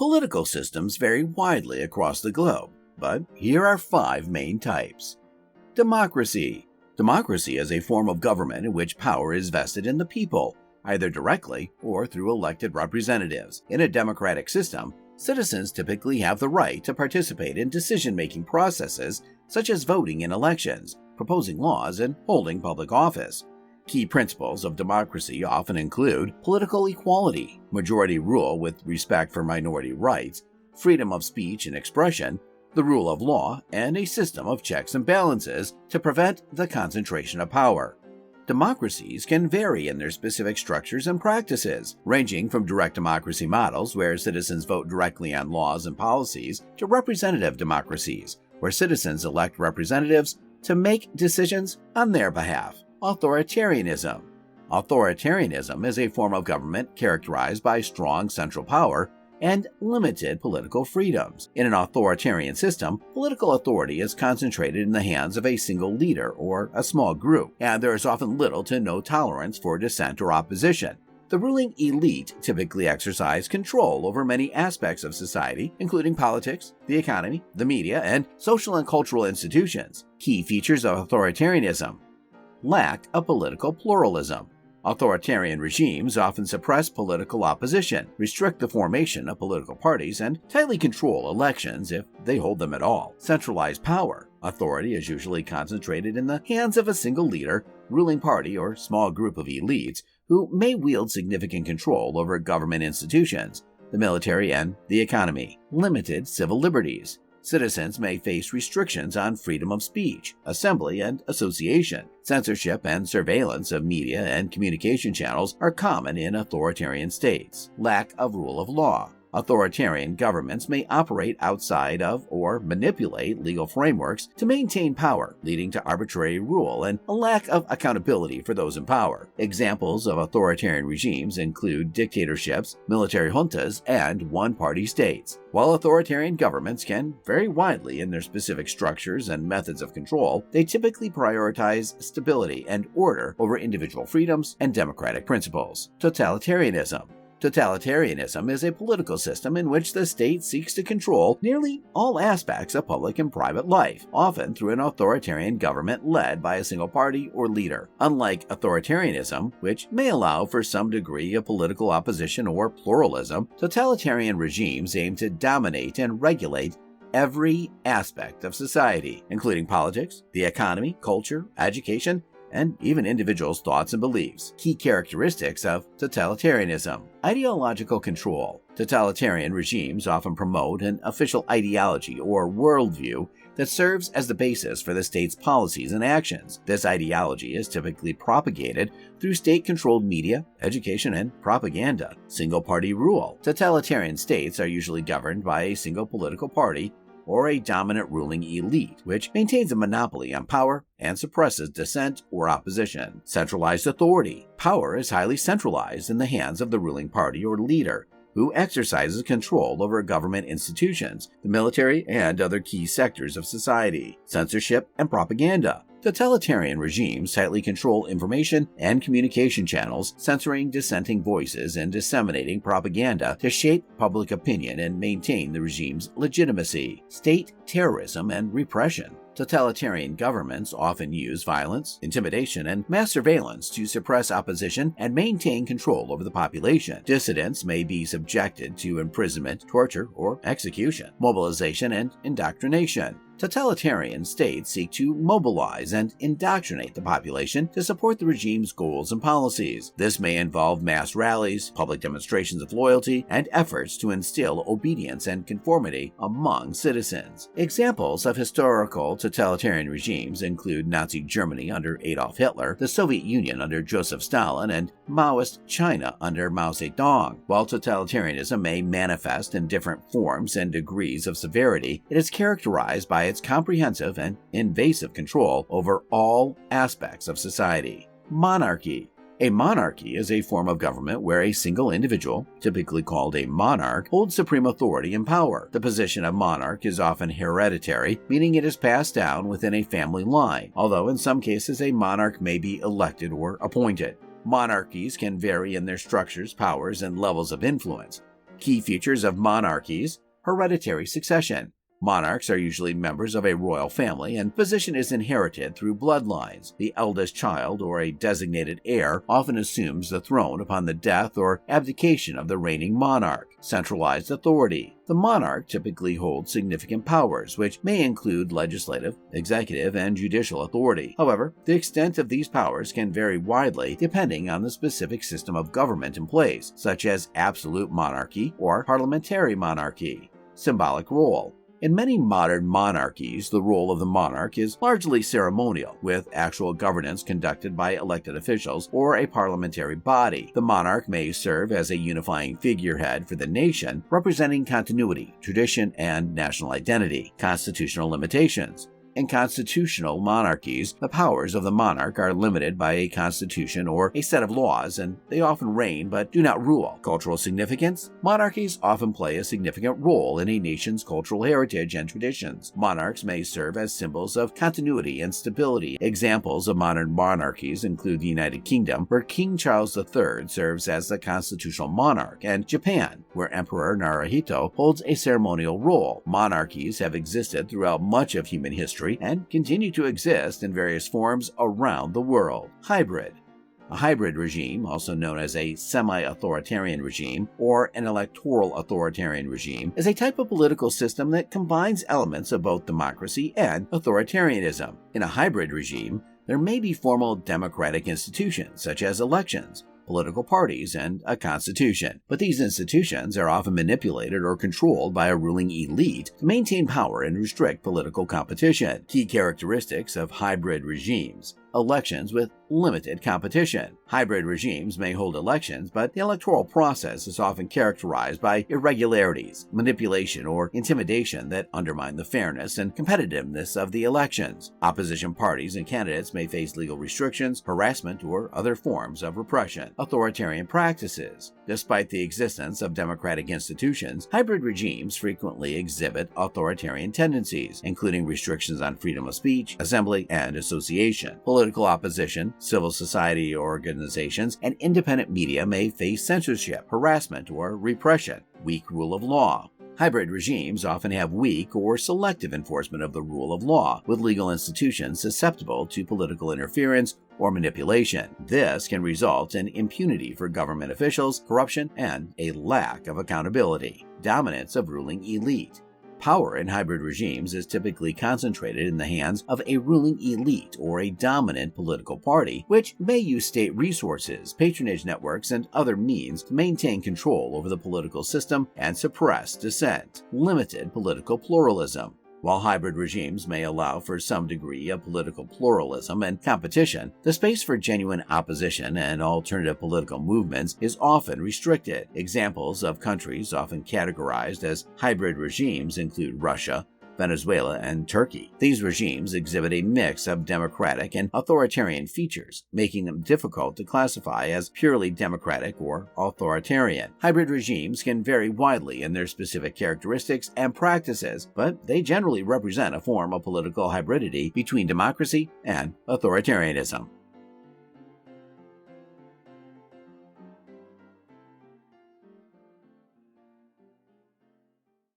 Political systems vary widely across the globe, but here are 5 main types. Democracy. Democracy is a form of government in which power is vested in the people, either directly or through elected representatives. In a democratic system, citizens typically have the right to participate in decision-making processes such as voting in elections, proposing laws, and holding public office. Key principles of democracy often include political equality, majority rule with respect for minority rights, freedom of speech and expression, the rule of law, and a system of checks and balances to prevent the concentration of power. Democracies can vary in their specific structures and practices, ranging from direct democracy models where citizens vote directly on laws and policies to representative democracies, where citizens elect representatives to make decisions on their behalf. Authoritarianism. Authoritarianism is a form of government characterized by strong central power and limited political freedoms. In an authoritarian system, political authority is concentrated in the hands of a single leader or a small group, and there is often little to no tolerance for dissent or opposition. The ruling elite typically exercise control over many aspects of society, including politics, the economy, the media, and social and cultural institutions. Key features of authoritarianism: lack of political pluralism. Authoritarian regimes often suppress political opposition, restrict the formation of political parties, and tightly control elections if they hold them at all. Centralized power. Authority is usually concentrated in the hands of a single leader, ruling party, or small group of elites who may wield significant control over government institutions, the military, and the economy. Limited civil liberties. Citizens may face restrictions on freedom of speech, assembly, and association. Censorship and surveillance of media and communication channels are common in authoritarian states. Lack of rule of law. Authoritarian governments may operate outside of or manipulate legal frameworks to maintain power, leading to arbitrary rule and a lack of accountability for those in power. Examples of authoritarian regimes include dictatorships, military juntas, and one-party states. While authoritarian governments can vary widely in their specific structures and methods of control, they typically prioritize stability and order over individual freedoms and democratic principles. Totalitarianism. Totalitarianism is a political system in which the state seeks to control nearly all aspects of public and private life, often through an authoritarian government led by a single party or leader. Unlike authoritarianism, which may allow for some degree of political opposition or pluralism, totalitarian regimes aim to dominate and regulate every aspect of society, including politics, the economy, culture, education, and even individuals' thoughts and beliefs. Key characteristics of totalitarianism. Ideological control. Totalitarian regimes often promote an official ideology or worldview that serves as the basis for the state's policies and actions. This ideology is typically propagated through state-controlled media, education, and propaganda. Single-party rule. Totalitarian states are usually governed by a single political party or a dominant ruling elite, which maintains a monopoly on power and suppresses dissent or opposition. Centralized authority. Power is highly centralized in the hands of the ruling party or leader, who exercises control over government institutions, the military, and other key sectors of society. Censorship and propaganda. Totalitarian regimes tightly control information and communication channels, censoring dissenting voices and disseminating propaganda to shape public opinion and maintain the regime's legitimacy. State terrorism and repression. Totalitarian governments often use violence, intimidation, and mass surveillance to suppress opposition and maintain control over the population. Dissidents may be subjected to imprisonment, torture, or execution. Mobilization and indoctrination. Totalitarian states seek to mobilize and indoctrinate the population to support the regime's goals and policies. This may involve mass rallies, public demonstrations of loyalty, and efforts to instill obedience and conformity among citizens. Examples of historical totalitarian regimes include Nazi Germany under Adolf Hitler, the Soviet Union under Joseph Stalin, and Maoist China under Mao Zedong. While totalitarianism may manifest in different forms and degrees of severity, it is characterized by its comprehensive and invasive control over all aspects of society. Monarchy. A monarchy is a form of government where a single individual, typically called a monarch, holds supreme authority and power. The position of monarch is often hereditary, meaning it is passed down within a family line, although in some cases a monarch may be elected or appointed. Monarchies can vary in their structures, powers, and levels of influence. Key features of monarchies: hereditary succession. Monarchs are usually members of a royal family, and position is inherited through bloodlines. The eldest child or a designated heir often assumes the throne upon the death or abdication of the reigning monarch. Centralized authority. The monarch typically holds significant powers, which may include legislative, executive, and judicial authority. However, the extent of these powers can vary widely depending on the specific system of government in place, such as absolute monarchy or parliamentary monarchy. Symbolic role. In many modern monarchies, the role of the monarch is largely ceremonial, with actual governance conducted by elected officials or a parliamentary body. The monarch may serve as a unifying figurehead for the nation, representing continuity, tradition, and national identity. Constitutional limitations. In constitutional monarchies, the powers of the monarch are limited by a constitution or a set of laws, and they often reign but do not rule. Cultural significance. Monarchies often play a significant role in a nation's cultural heritage and traditions. Monarchs may serve as symbols of continuity and stability. Examples of modern monarchies include the United Kingdom, where King Charles III serves as the constitutional monarch, and Japan, where Emperor Naruhito holds a ceremonial role. Monarchies have existed throughout much of human history and continue to exist in various forms around the world. Hybrid. A hybrid regime, also known as a semi-authoritarian regime or an electoral authoritarian regime, is a type of political system that combines elements of both democracy and authoritarianism. In a hybrid regime, there may be formal democratic institutions such as elections, political parties, and a constitution. But these institutions are often manipulated or controlled by a ruling elite to maintain power and restrict political competition. Key characteristics of hybrid regimes. Elections with limited competition. Hybrid regimes may hold elections, but the electoral process is often characterized by irregularities, manipulation, or intimidation that undermine the fairness and competitiveness of the elections. Opposition parties and candidates may face legal restrictions, harassment, or other forms of repression. Authoritarian practices. Despite the existence of democratic institutions, hybrid regimes frequently exhibit authoritarian tendencies, including restrictions on freedom of speech, assembly, and association. Political opposition, civil society organizations, and independent media may face censorship, harassment, or repression. Weak rule of law. Hybrid regimes often have weak or selective enforcement of the rule of law, with legal institutions susceptible to political interference or manipulation. This can result in impunity for government officials, corruption, and a lack of accountability. Dominance of ruling elite. Power in hybrid regimes is typically concentrated in the hands of a ruling elite or a dominant political party, which may use state resources, patronage networks, and other means to maintain control over the political system and suppress dissent. Limited political pluralism. While hybrid regimes may allow for some degree of political pluralism and competition, the space for genuine opposition and alternative political movements is often restricted. Examples of countries often categorized as hybrid regimes include Russia, Venezuela, and Turkey. These regimes exhibit a mix of democratic and authoritarian features, making them difficult to classify as purely democratic or authoritarian. Hybrid regimes can vary widely in their specific characteristics and practices, but they generally represent a form of political hybridity between democracy and authoritarianism.